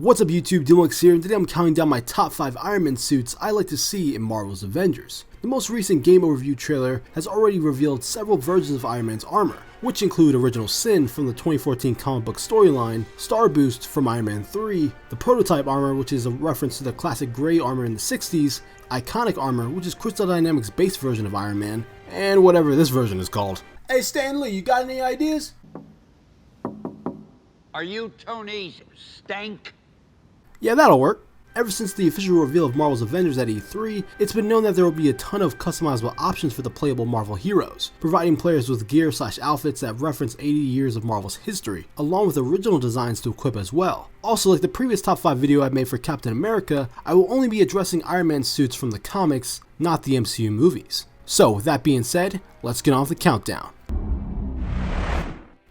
What's up YouTube, DMLX here, and today I'm counting down my top 5 Iron Man suits I like to see in Marvel's Avengers. The most recent game overview trailer has already revealed several versions of Iron Man's armor, which include Original Sin from the 2014 comic book storyline, Star Boost from Iron Man 3, the Prototype armor, which is a reference to the classic gray armor in the 60s, Iconic armor, which is Crystal Dynamics' base version of Iron Man, and whatever this version is called. Hey Stan Lee, you got any ideas? Are you Tony Stank? Yeah, that'll work. Ever since the official reveal of Marvel's Avengers at E3, it's been known that there will be a ton of customizable options for the playable Marvel heroes, providing players with gear/outfits that reference 80 years of Marvel's history, along with original designs to equip as well. Also, like the previous top 5 video I made for Captain America, I will only be addressing Iron Man suits from the comics, not the MCU movies. So, with that being said, let's get on with the countdown.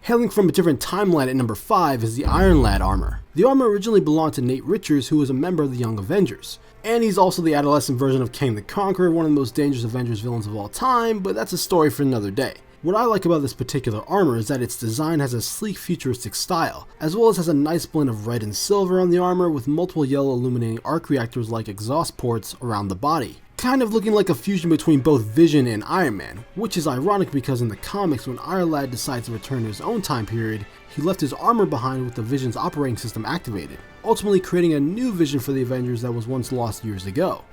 Hailing from a different timeline at number 5 is the Iron Lad armor. The armor originally belonged to Nate Richards, who was a member of the Young Avengers. And he's also the adolescent version of Kang the Conqueror, one of the most dangerous Avengers villains of all time, but that's a story for another day. What I like about this particular armor is that its design has a sleek futuristic style, as well as has a nice blend of red and silver on the armor with multiple yellow illuminating arc reactors like exhaust ports around the body. Kind of looking like a fusion between both Vision and Iron Man, which is ironic because in the comics when Iron Lad decides to return to his own time period, he left his armor behind with the Vision's operating system activated, ultimately creating a new Vision for the Avengers that was once lost years ago.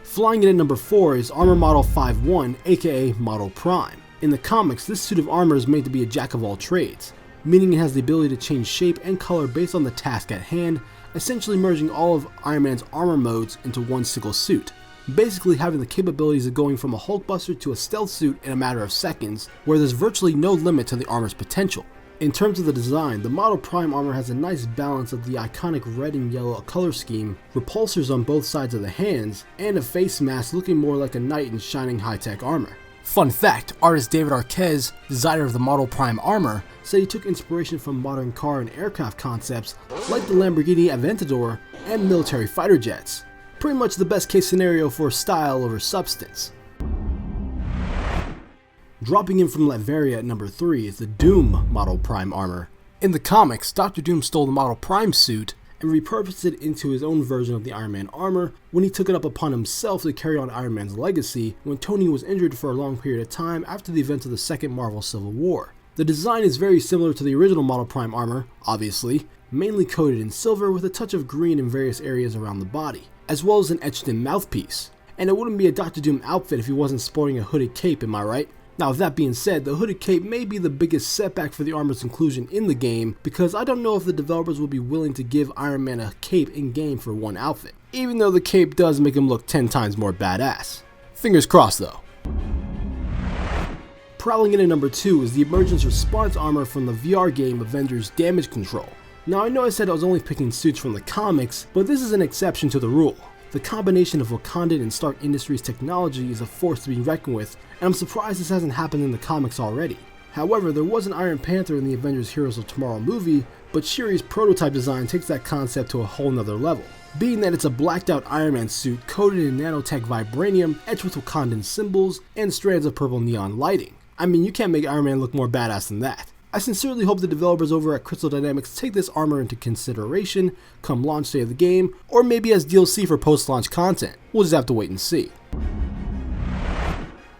Flying in at number 4 is Armor Model 5-1, aka Model Prime. In the comics, this suit of armor is made to be a jack of all trades, meaning it has the ability to change shape and color based on the task at hand, essentially merging all of Iron Man's armor modes into one single suit, basically having the capabilities of going from a Hulkbuster to a stealth suit in a matter of seconds, where there's virtually no limit to the armor's potential. In terms of the design, the Model Prime armor has a nice balance of the iconic red and yellow color scheme, repulsors on both sides of the hands, and a face mask looking more like a knight in shining high-tech armor. Fun fact, artist David Arquez, designer of the Model Prime armor, said he took inspiration from modern car and aircraft concepts like the Lamborghini Aventador and military fighter jets. Pretty much the best case scenario for style over substance. Dropping in from Latveria at number 3 is the Doom Model Prime armor. In the comics, Dr. Doom stole the Model Prime suit and repurposed it into his own version of the Iron Man armor when he took it up upon himself to carry on Iron Man's legacy when Tony was injured for a long period of time after the events of the second Marvel Civil War. The design is very similar to the original Model Prime armor, obviously, mainly coated in silver with a touch of green in various areas around the body, as well as an etched-in mouthpiece. And it wouldn't be a Dr. Doom outfit if he wasn't sporting a hooded cape, am I right? Now with that being said, the hooded cape may be the biggest setback for the armor's inclusion in the game because I don't know if the developers will be willing to give Iron Man a cape in-game for one outfit, even though the cape does make him look 10 times more badass. Fingers crossed though. Prowling in at number 2 is the emergence response armor from the VR game Avengers Damage Control. Now I know I said I was only picking suits from the comics, but this is an exception to the rule. The combination of Wakandan and Stark Industries technology is a force to be reckoned with, and I'm surprised this hasn't happened in the comics already. However, there was an Iron Panther in the Avengers Heroes of Tomorrow movie, but Shuri's prototype design takes that concept to a whole nother level, being that it's a blacked out Iron Man suit coated in nanotech vibranium, etched with Wakandan symbols, and strands of purple neon lighting. I mean, you can't make Iron Man look more badass than that. I sincerely hope the developers over at Crystal Dynamics take this armor into consideration come launch day of the game, or maybe as DLC for post-launch content. We'll just have to wait and see.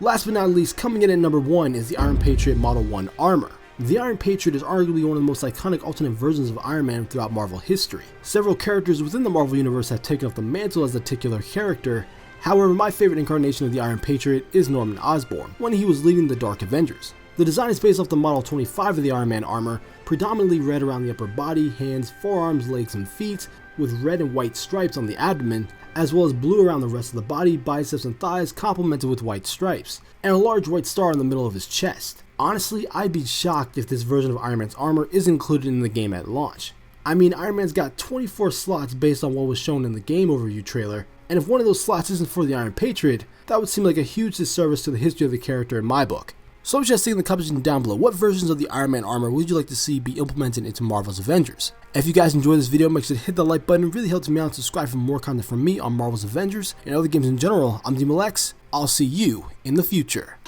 Last but not least, coming in at number 1 is the Iron Patriot Model 1 armor. The Iron Patriot is arguably one of the most iconic alternate versions of Iron Man throughout Marvel history. Several characters within the Marvel Universe have taken up the mantle as the titular character. However, my favorite incarnation of the Iron Patriot is Norman Osborn, when he was leading the Dark Avengers. The design is based off the Model 25 of the Iron Man armor, predominantly red around the upper body, hands, forearms, legs, and feet, with red and white stripes on the abdomen, as well as blue around the rest of the body, biceps, and thighs complemented with white stripes, and a large white star in the middle of his chest. Honestly, I'd be shocked if this version of Iron Man's armor is included in the game at launch. I mean, Iron Man's got 24 slots based on what was shown in the game overview trailer, and if one of those slots isn't for the Iron Patriot, that would seem like a huge disservice to the history of the character in my book. So just in the comments down below, what versions of the Iron Man armor would you like to see be implemented into Marvel's Avengers? If you guys enjoyed this video, make sure to hit the like button, it really helps me out, and subscribe for more content from me on Marvel's Avengers and other games in general. I'm DMLX, I'll see you in the future.